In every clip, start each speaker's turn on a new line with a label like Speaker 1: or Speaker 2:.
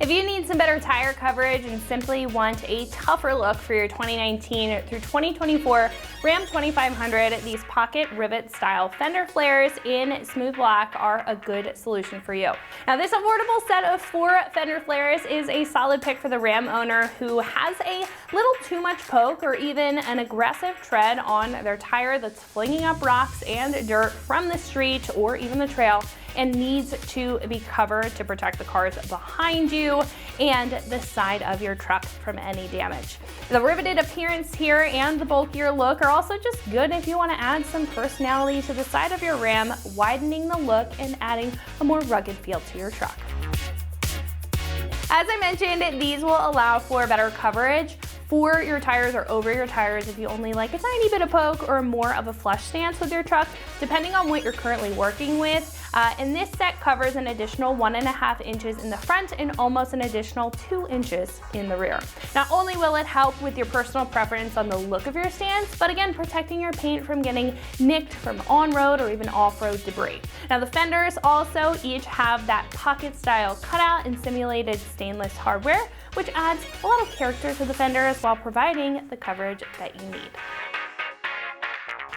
Speaker 1: If you need some better tire coverage and simply want a tougher look for your 2019 through 2024 Ram 2500, these pocket rivet style fender flares in smooth black are a good solution for you. Now, this affordable set of 4 fender flares is a solid pick for the Ram owner who has a little too much poke or even an aggressive tread on their tire that's flinging up rocks and dirt from the street or even the trail and needs to be covered to protect the cars behind you and the side of your truck from any damage. The riveted appearance here and the bulkier look are also just good if you want to add some personality to the side of your Ram, widening the look and adding a more rugged feel to your truck. As I mentioned, these will allow for better coverage for your tires or over your tires if you only like a tiny bit of poke or more of a flush stance with your truck, depending on what you're currently working with. And this set covers an additional 1.5 inches in the front and almost an additional 2 inches in the rear. Not only will it help with your personal preference on the look of your stance, but again, protecting your paint from getting nicked from on-road or even off-road debris. Now, the fenders also each have that pocket style cutout and simulated stainless hardware, which adds a lot of character to the fenders while providing the coverage that you need.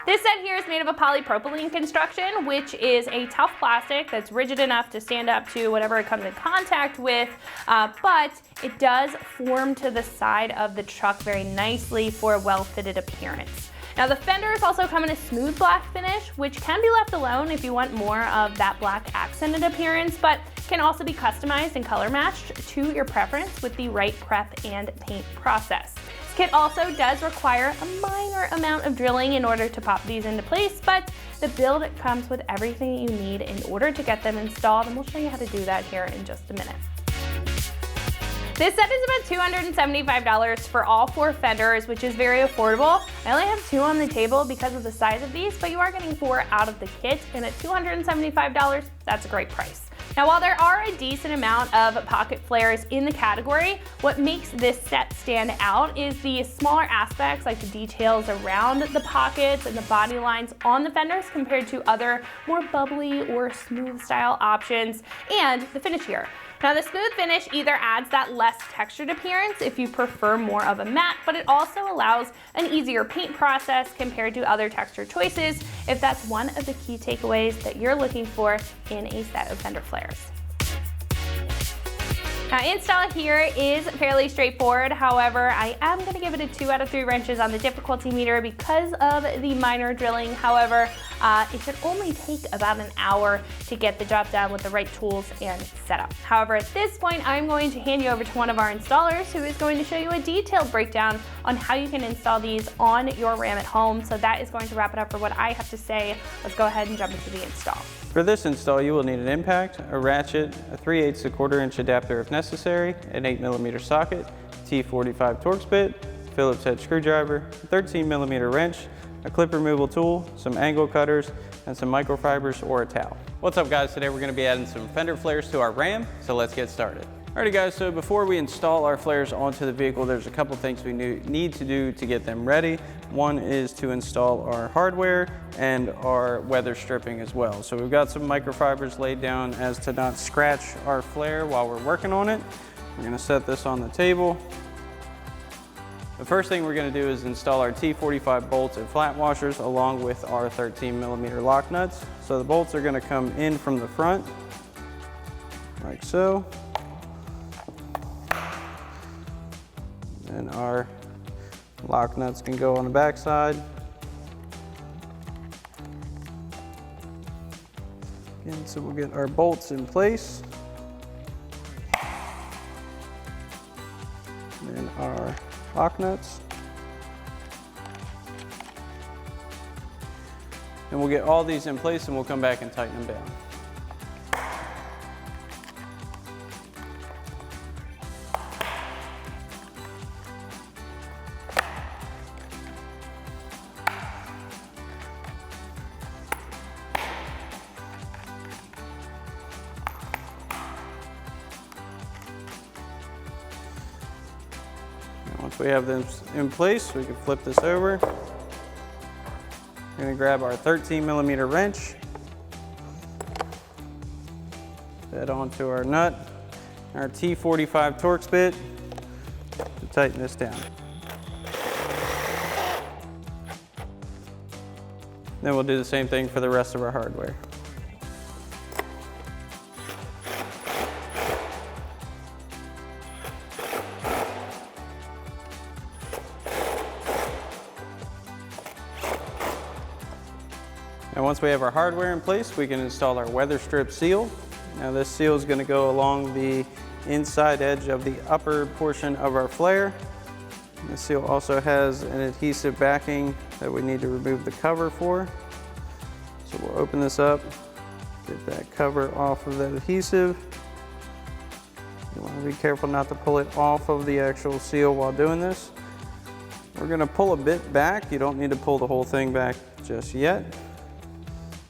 Speaker 1: This set here is made of a polypropylene construction, which is a tough plastic that's rigid enough to stand up to whatever it comes in contact with, but it does form to the side of the truck very nicely for a well-fitted appearance. Now, the fenders also come in a smooth black finish, which can be left alone if you want more of that black accented appearance, but can also be customized and color matched to your preference with the right prep and paint process. This kit also does require a minor amount of drilling in order to pop these into place, but the build comes with everything you need in order to get them installed, and we'll show you how to do that here in just a minute. This set is about $275 for all 4 fenders, which is very affordable. I only have 2 on the table because of the size of these, but you are getting 4 out of the kit, and at $275, that's a great price. Now, while there are a decent amount of pocket flares in the category, what makes this set stand out is the smaller aspects like the details around the pockets and the body lines on the fenders compared to other more bubbly or smooth style options, and the finish here. Now, the smooth finish either adds that less textured appearance if you prefer more of a matte, but it also allows an easier paint process compared to other texture choices if that's one of the key takeaways that you're looking for in a set of fender flares. Now, install here is fairly straightforward. However, I am going to give it a 2 out of 3 wrenches on the difficulty meter because of the minor drilling. However, it should only take about an hour to get the job done with the right tools and setup. However, at this point, I'm going to hand you over to one of our installers who is going to show you a detailed breakdown on how you can install these on your Ram at home. So that is going to wrap it up for what I have to say. Let's go ahead and jump into the install.
Speaker 2: For this install, you will need an impact, a ratchet, a 3/8 1/4" adapter if necessary, an 8mm socket, T45 Torx bit, Phillips head screwdriver, a 13mm wrench, a clip removal tool, some angle cutters, and some microfibers or a towel. What's up, guys? Today we're going to be adding some fender flares to our Ram, so let's get started. Alrighty, guys, so before we install our flares onto the vehicle, there's a couple things we need to do to get them ready. One is to install our hardware and our weather stripping as well. So we've got some microfibers laid down as to not scratch our flare while we're working on it. We're going to set this on the table. The first thing we're going to do is install our T45 bolts and flat washers along with our 13mm lock nuts. So the bolts are going to come in from the front, like so. And our lock nuts can go on the back side. Again, so we'll get our bolts in place. And then our lock nuts. And we'll get all these in place and we'll come back and tighten them down. Once we have them in place, we can flip this over. We're going to grab our 13mm wrench, fit onto our nut, our T45 Torx bit to tighten this down. Then we'll do the same thing for the rest of our hardware. Now once we have our hardware in place, we can install our weather strip seal. Now this seal is going to go along the inside edge of the upper portion of our flare. The seal also has an adhesive backing that we need to remove the cover for. So we'll open this up, get that cover off of that adhesive. You want to be careful not to pull it off of the actual seal while doing this. We're going to pull a bit back. You don't need to pull the whole thing back just yet.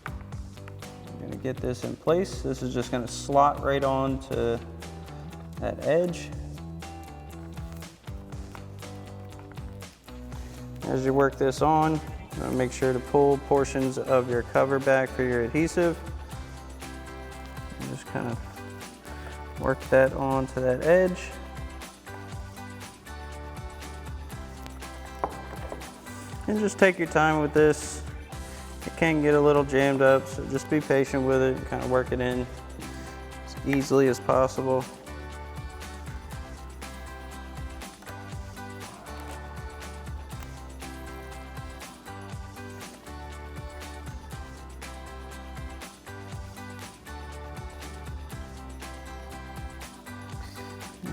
Speaker 2: I'm going to get this in place. This is just going to slot right on to that edge. As you work this on, make sure to pull portions of your cover back for your adhesive. And just kind of work that onto that edge. And just take your time with this. It can get a little jammed up, so just be patient with it and kind of work it in as easily as possible.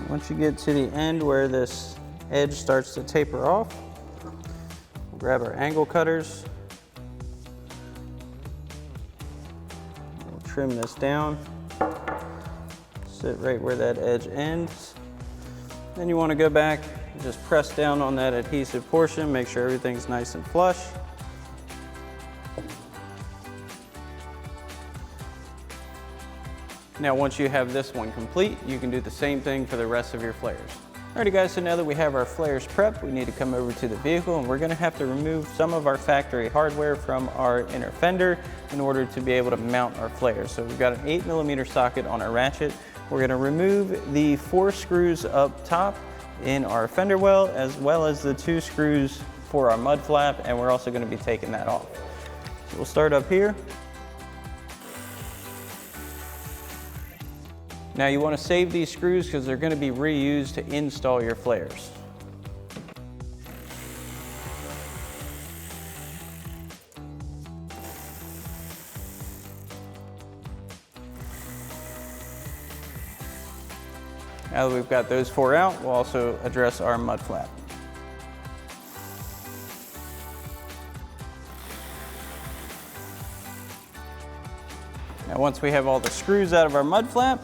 Speaker 2: Once you get to the end where this edge starts to taper off, we'll grab our angle cutters. We'll trim this down, sit right where that edge ends. Then you want to go back and just press down on that adhesive portion, make sure everything's nice and flush. Now once you have this one complete, you can do the same thing for the rest of your flares. Alrighty guys, so now that we have our flares prepped, we need to come over to the vehicle and we're going to have to remove some of our factory hardware from our inner fender in order to be able to mount our flares. So we've got an 8mm socket on our ratchet. We're going to remove the 4 screws up top in our fender well, as well as the 2 screws for our mud flap, and we're also going to be taking that off. So we'll start up here. Now you want to save these screws because they're going to be reused to install your flares. Now that we've got those 4 out, we'll also address our mud flap. Now once we have all the screws out of our mud flap,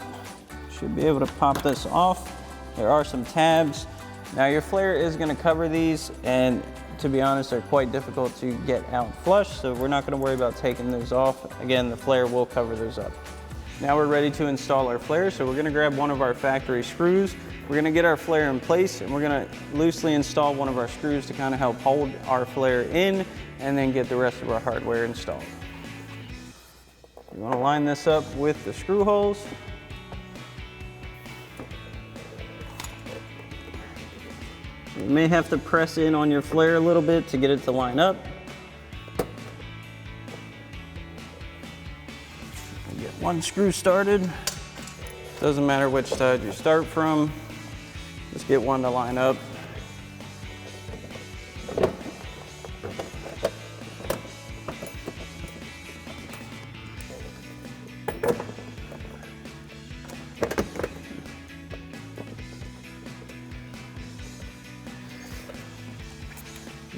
Speaker 2: should be able to pop this off. There are some tabs. Now your flare is going to cover these, and to be honest, they're quite difficult to get out flush, so we're not going to worry about taking those off. Again, the flare will cover those up. Now we're ready to install our flare, so we're going to grab one of our factory screws. We're going to get our flare in place, and we're going to loosely install one of our screws to kind of help hold our flare in, and then get the rest of our hardware installed. You want to line this up with the screw holes. You may have to press in on your flare a little bit to get it to line up. Get one screw started. Doesn't matter which side you start from, just get one to line up.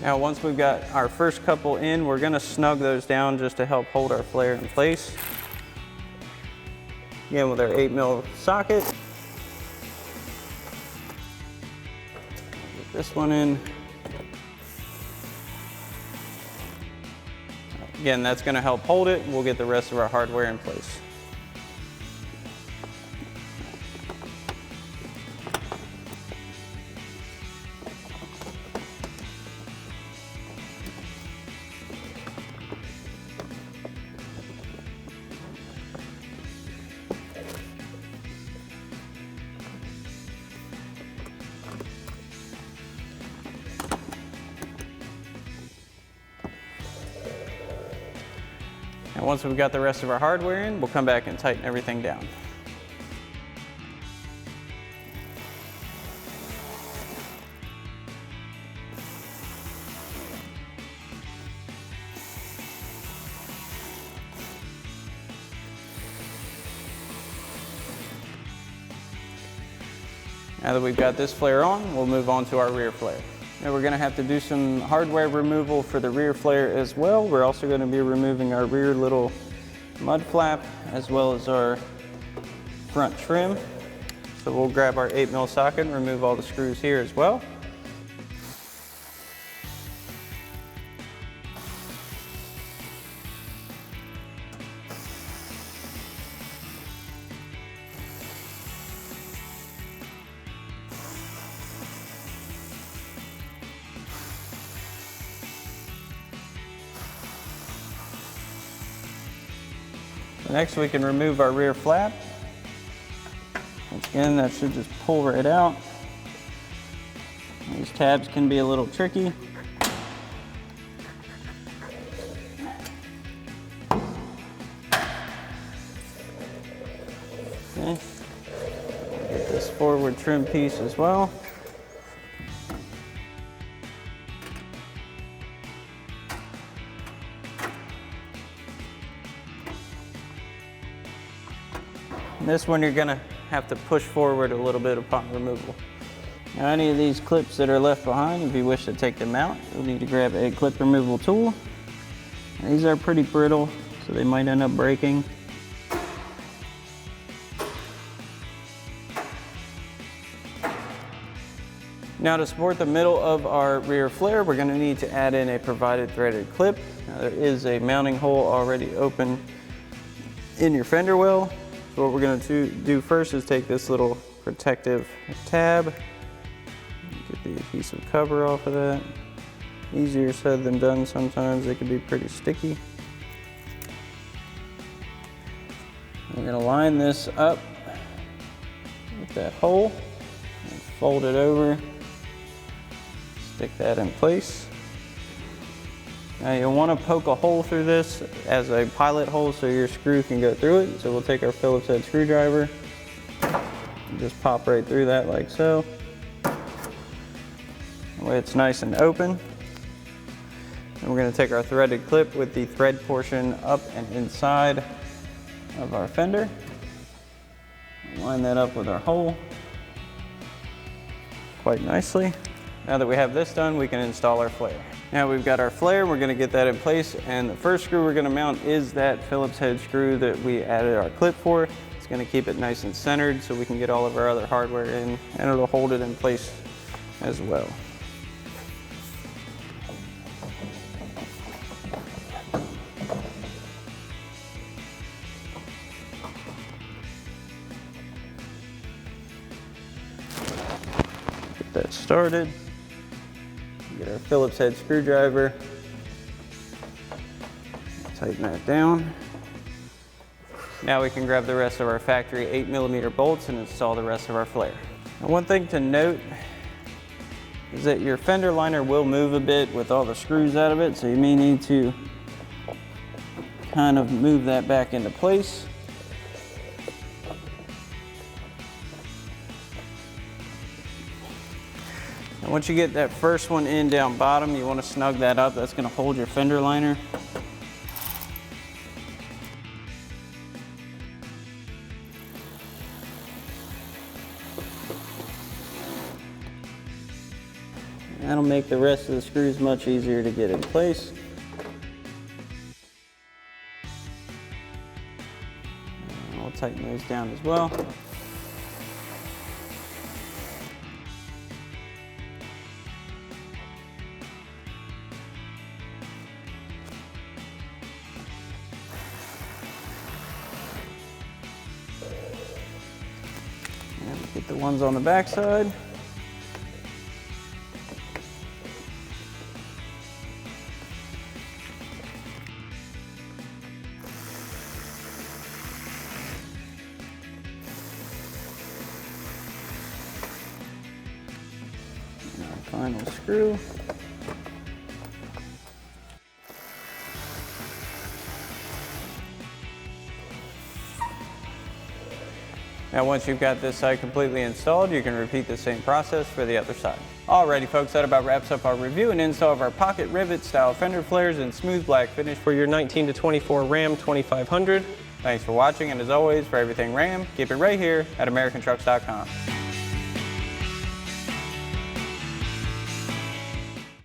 Speaker 2: Now once we've got our first couple in, we're going to snug those down just to help hold our flare in place. Again, with our 8mm socket. Get this one in. Again, that's going to help hold it. We'll get the rest of our hardware in place. And once we've got the rest of our hardware in, we'll come back and tighten everything down. Now that we've got this flare on, we'll move on to our rear flare. Now we're gonna have to do some hardware removal for the rear flare as well. We're also gonna be removing our rear little mud flap as well as our front trim. So we'll grab our 8mm socket and remove all the screws here as well. Next, we can remove our rear flap. Once again, that should just pull right out. These tabs can be a little tricky. Okay. Get this forward trim piece as well. This one you're gonna have to push forward a little bit upon removal. Now any of these clips that are left behind, if you wish to take them out, you'll need to grab a clip removal tool. These are pretty brittle, so they might end up breaking. Now to support the middle of our rear flare, we're gonna need to add in a provided threaded clip. Now, there is a mounting hole already open in your fender well. So what we're going to do first is take this little protective tab, get the adhesive cover off of that. Easier said than done sometimes, it can be pretty sticky. We're going to line this up with that hole and fold it over, stick that in place. Now you'll want to poke a hole through this as a pilot hole so your screw can go through it. So we'll take our Phillips head screwdriver and just pop right through that like so. That way it's nice and open. And we're going to take our threaded clip with the thread portion up and inside of our fender. Line that up with our hole quite nicely. Now that we have this done, we can install our flare. Now we've got our flare, we're gonna get that in place, and the first screw we're gonna mount is that Phillips head screw that we added our clip for. It's gonna keep it nice and centered so we can get all of our other hardware in, and it'll hold it in place as well. Get that started. Get our Phillips head screwdriver, tighten that down. Now we can grab the rest of our factory 8mm bolts and install the rest of our flare. Now one thing to note is that your fender liner will move a bit with all the screws out of it, so you may need to kind of move that back into place. And once you get that first one in down bottom, you want to snug that up. That's going to hold your fender liner. That'll make the rest of the screws much easier to get in place. And I'll tighten those down as well. Get the ones on the back side. And our final screw. Now once you've got this side completely installed, you can repeat the same process for the other side. Alrighty folks, that about wraps up our review and install of our pocket rivet style fender flares in smooth black finish for your 19 to 24 Ram 2500. Thanks for watching, and as always, for everything Ram, keep it right here at AmericanTrucks.com.